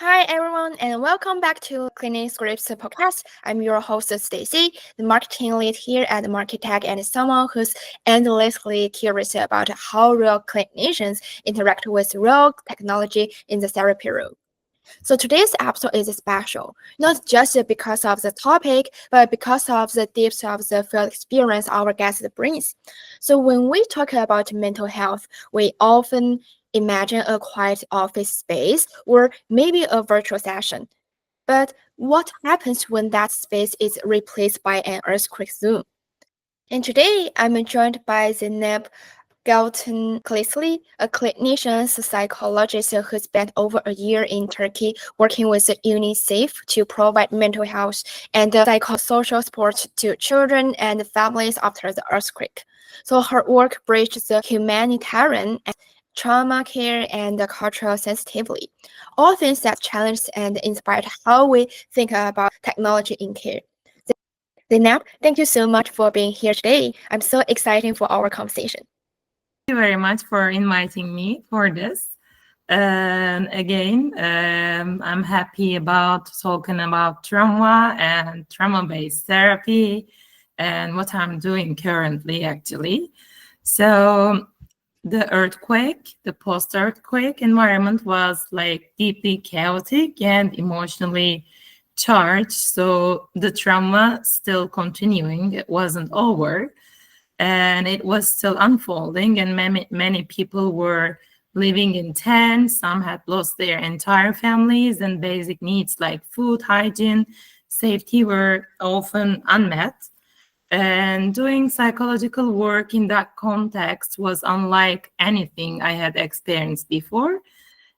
Hi everyone, and welcome back to Cleaning Scripts podcast. I'm your host Stacey, the marketing lead here at Marketech, and someone who's endlessly curious about how real clinicians interact with real technology in the therapy room. So today's episode is special, not just because of the topic, but because of the depth of the field experience our guest brings. So when we talk about mental health, we often imagine a quiet office space or maybe a virtual session. But what happens when that space is replaced by an earthquake Zoom? And today I'm joined by Zenep Galton Clissley, a clinician psychologist who spent over a year in Turkey working with UNICEF to provide mental health and psychosocial support to children and families after the earthquake. So her work bridges the humanitarian trauma care and cultural sensitivity, all things that challenge and inspire how we think about technology in care. Zainab, thank you so much for being here today. I'm so excited for our conversation. Thank you very much for inviting me for this. I'm happy about talking about trauma and trauma-based therapy and what I'm doing currently, actually. So the post-earthquake environment was like deeply chaotic and emotionally charged. So the trauma still continuing. It wasn't over and it was still unfolding, and many people were living in tents. Some had lost their entire families, and basic needs like food, hygiene, safety were often unmet. And doing psychological work in that context was unlike anything I had experienced before.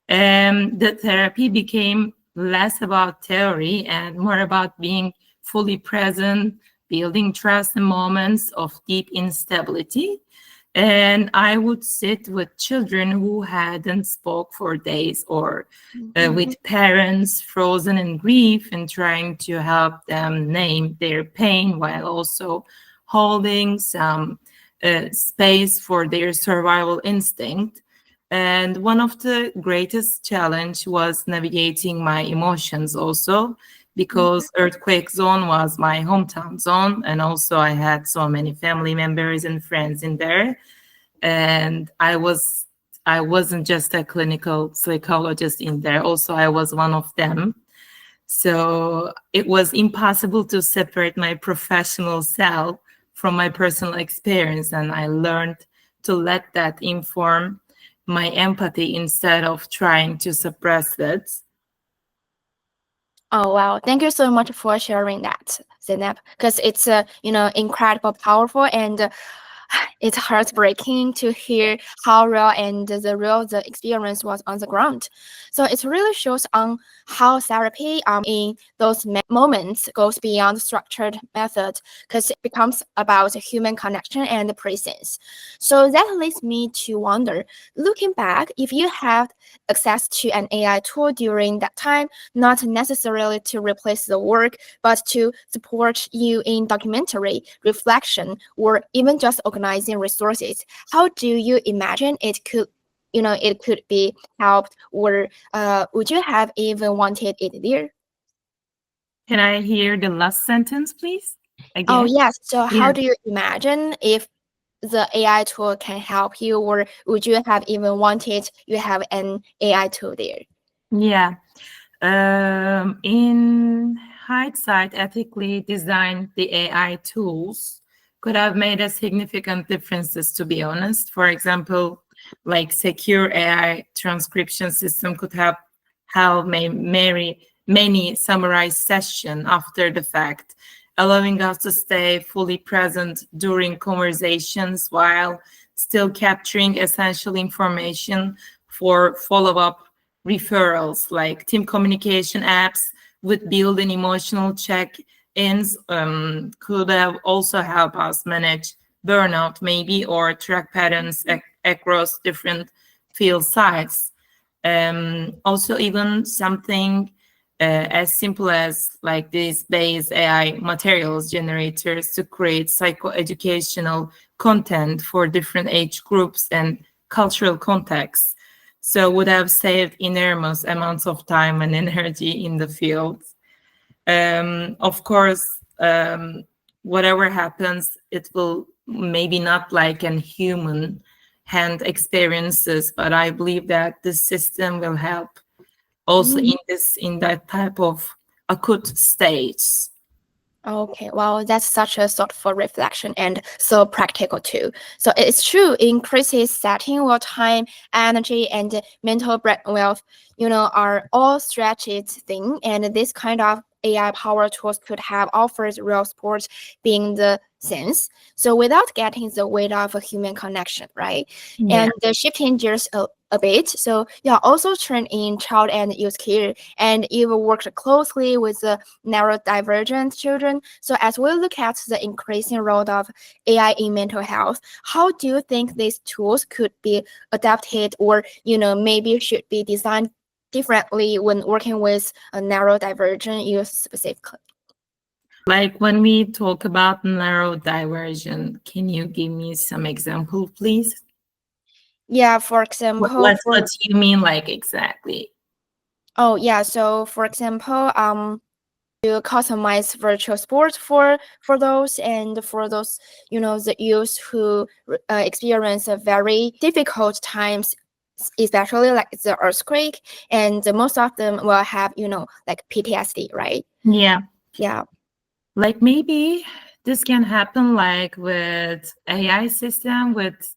The therapy became less about theory and more about being fully present, building trust in moments of deep instability. And I would sit with children who hadn't spoke for days, or with parents frozen in grief, and trying to help them name their pain while also holding some space for their survival instinct. And one of the greatest challenge was navigating my emotions also, because earthquake zone was my hometown zone, and also I had so many family members and friends in there. And I wasn't just a clinical psychologist in there, also I was one of them. So it was impossible to separate my professional self from my personal experience, and I learned to let that inform my empathy instead of trying to suppress it. Oh wow! Thank you so much for sharing that, Zenep, because it's incredible, powerful, and it's heartbreaking to hear how real and the experience was on the ground. So it really shows on how therapy in those moments goes beyond structured method, because it becomes about human connection and presence. So that leads me to wonder, looking back, if you had access to an AI tool during that time, not necessarily to replace the work, but to support you in documentary, reflection, or even just organizing resources, how do you imagine it could be helped, or would you have even wanted it there? Can I hear the last sentence, please? Oh Again? yes. So how Yeah. do you imagine if the AI tool can help you, or would you have even wanted you have an AI tool there? Yeah. In hindsight, ethically designed the AI tools could have made a significant differences, to be honest. For example, like secure AI transcription system could have many summarized session after the fact, allowing us to stay fully present during conversations while still capturing essential information for follow-up referrals. Like team communication apps with built-in emotional check-ins could have also help us manage burnout maybe, or track patterns across different field sites. Also, even something as simple as like these base AI materials generators to create psychoeducational content for different age groups and cultural contexts. so would have saved enormous amounts of time and energy in the field. Of course, whatever happens, it will maybe not like an human hand experiences, but I believe that this system will help also in that type of acute states. Okay, well, that's such a thoughtful reflection and so practical too. So it's true, increases setting will time, energy, and mental wealth, are all stretched thing. And this kind of AI power tools could have offered real support being the sense. So without getting the weight of a human connection, right? Yeah. And the shifting gears a bit. So yeah, also trained in child and youth care, and you've worked closely with the neurodivergent children. So as we look at the increasing role of AI in mental health, how do you think these tools could be adapted, or maybe should be designed differently when working with a neurodivergent youth specifically? Like when we talk about neurodivergent, can you give me some example, please? Yeah, for example, What do you mean, like exactly? oh yeah, so for example, to customize virtual sports for those, and for those the youth who experience a very difficult times, especially like the earthquake, and most of them will have like PTSD, right? Yeah. Yeah. Like maybe this can happen like with AI system with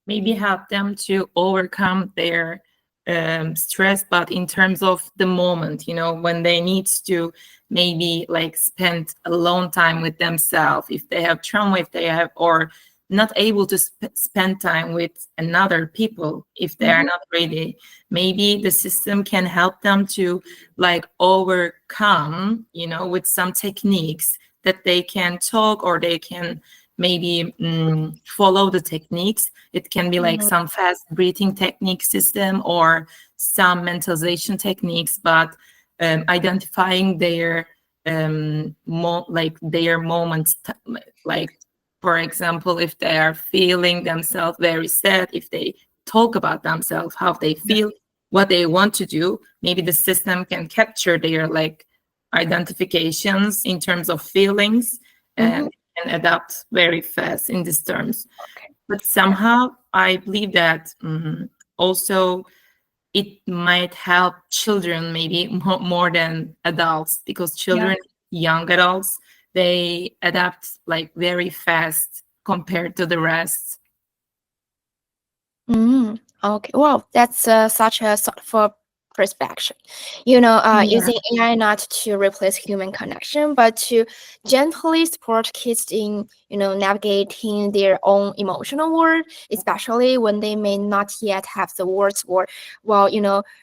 maybe help them to overcome their stress, but in terms of the moment, when they need to maybe like spend alone time with themselves, if they have trauma, if they have, or not able to spend time with another people, if they are not ready, maybe the system can help them to like overcome, with some techniques that they can talk, or they can maybe follow the techniques. It can be like some fast breathing technique system or some mentalization techniques, but identifying their like their moments, like for example, if they are feeling themselves very sad, if they talk about themselves, how they feel, what they want to do, maybe the system can capture their like identifications in terms of feelings and can adapt very fast in these terms. Okay. But somehow I believe that also it might help children maybe more than adults, because children, young adults, they adapt like very fast compared to the rest. Okay, well, that's such a thoughtful perspective. Using AI not to replace human connection, but to gently support kids in, navigating their own emotional world, especially when they may not yet have the words or, well,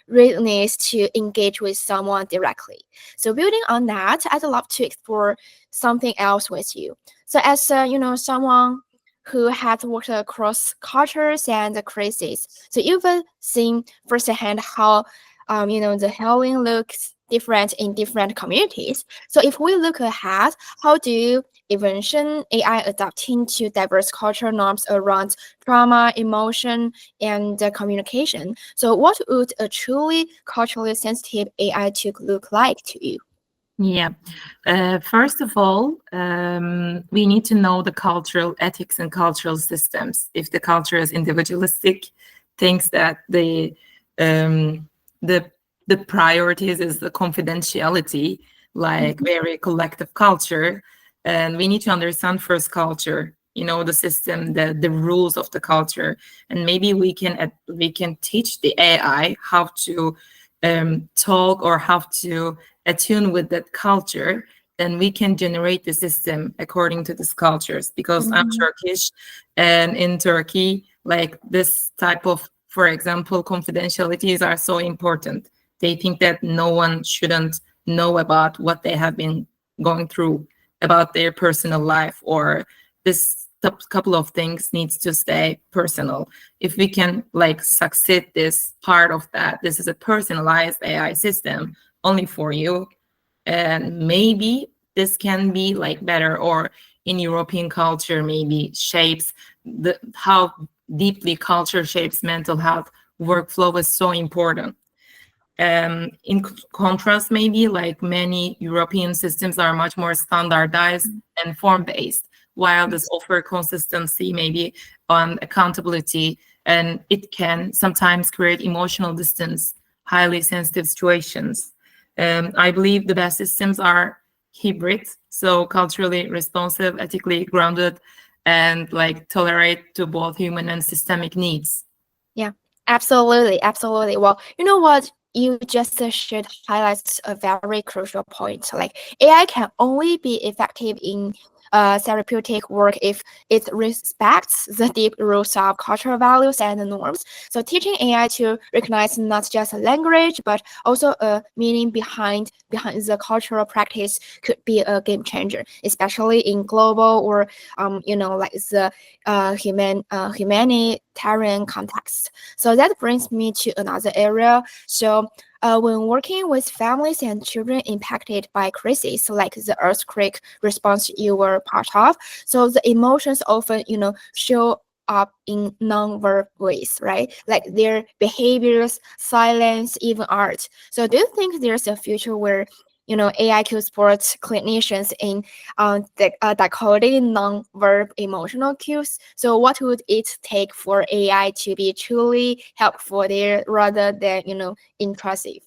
readiness to engage with someone directly. So building on that, I'd love to explore something else with you. So as, someone who has worked across cultures and crises. So you've seen firsthand how, the healing looks different in different communities. So if we look ahead, how do you envision AI adapting to diverse cultural norms around trauma, emotion, and communication? So what would a truly culturally sensitive AI tool look like to you? Yeah. First of all, we need to know the cultural ethics and cultural systems. If the culture is individualistic, thinks that um, the the priorities is the confidentiality, like very collective culture, and we need to understand first culture. The system, the rules of the culture, and maybe we can teach the AI how to talk or how to attune with that culture, then we can generate the system according to these cultures. Because I'm Turkish, and in Turkey, like this type of, for example, confidentialities are so important. They think that no one shouldn't know about what they have been going through, about their personal life, or this couple of things needs to stay personal. If we can like succeed this part of that, this is a personalized AI system only for you, and maybe this can be like better, or in European culture maybe shapes how deeply culture shapes mental health, workflow is so important. In contrast, maybe like many European systems are much more standardized and form-based, while this offer consistency, maybe on accountability, and it can sometimes create emotional distance, highly sensitive situations. I believe the best systems are hybrid, so culturally responsive, ethically grounded, and like tolerate to both human and systemic needs. Yeah, absolutely, absolutely. Well, you know what? You just should highlight a very crucial point. Like AI can only be effective in therapeutic work if it respects the deep roots of cultural values and norms. So teaching AI to recognize not just a language but also a meaning behind the cultural practice could be a game changer, especially in global or like the humanitarian context. So that brings me to another area. So when working with families and children impacted by crises like the earthquake response you were part of, so the emotions often, show up in non-verbal ways, right? Like their behaviors, silence, even art. So do you think there's a future where AI could support clinicians in decoding non-verb emotional cues? So what would it take for AI to be truly helpful there rather than, intrusive?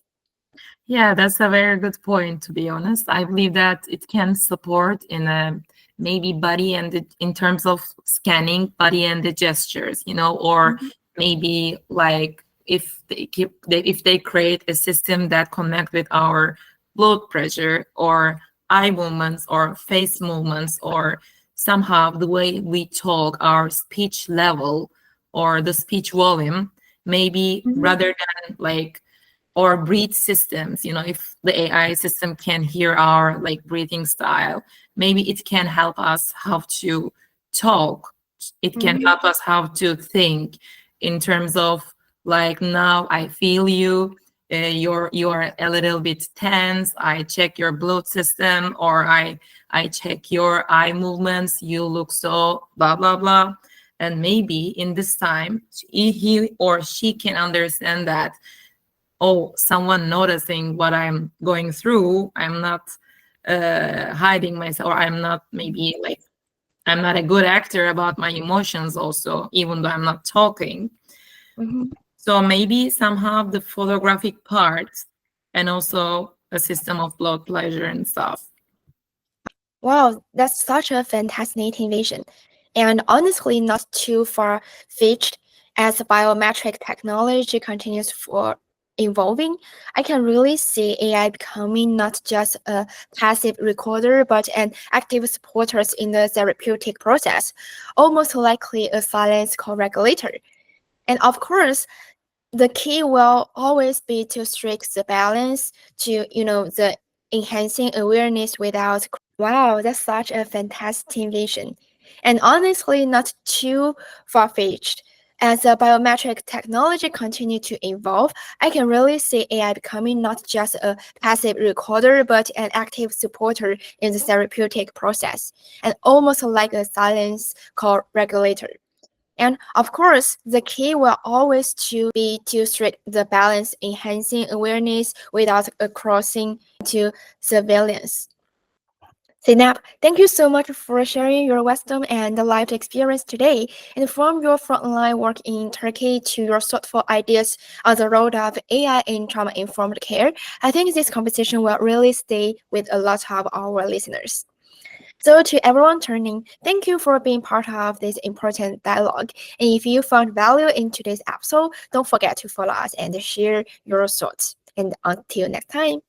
Yeah, that's a very good point, to be honest. I believe that it can support in a maybe body and in terms of scanning body and the gestures, or maybe like if if they create a system that connect with our blood pressure or eye movements or face movements or somehow the way we talk, our speech level or the speech volume, maybe rather than like or breathe systems, if the AI system can hear our like breathing style, maybe it can help us how to talk. It can help us how to think in terms of like, now I feel you, you're a little bit tense, I check your blood system, or I check your eye movements, you look so blah blah blah. And maybe in this time he or she can understand that, oh, someone noticing what I'm going through, I'm not hiding myself, or I'm not maybe like I'm not a good actor about my emotions also, even though I'm not talking. So maybe somehow the photographic part and also a system of blood pressure and stuff. Wow, that's such a fascinating vision. And honestly, not too far-fetched as biometric technology continues for evolving. I can really see AI becoming not just a passive recorder, but an active supporter in the therapeutic process, almost likely a silence co-regulator. And of course, the key will always be to strike the balance to, the enhancing awareness without. Wow, that's such a fantastic vision. And honestly, not too far-fetched. As the biometric technology continue to evolve, I can really see AI becoming not just a passive recorder, but an active supporter in the therapeutic process, and almost like a silence co-regulator. And of course, the key will always to be to strike the balance, enhancing awareness without crossing to surveillance. Zenep, thank you so much for sharing your wisdom and life experience today. And from your frontline work in Turkey to your thoughtful ideas on the role of AI in trauma-informed care, I think this conversation will really stay with a lot of our listeners. So to everyone turning, thank you for being part of this important dialogue. And if you found value in today's episode, don't forget to follow us and share your thoughts. And until next time.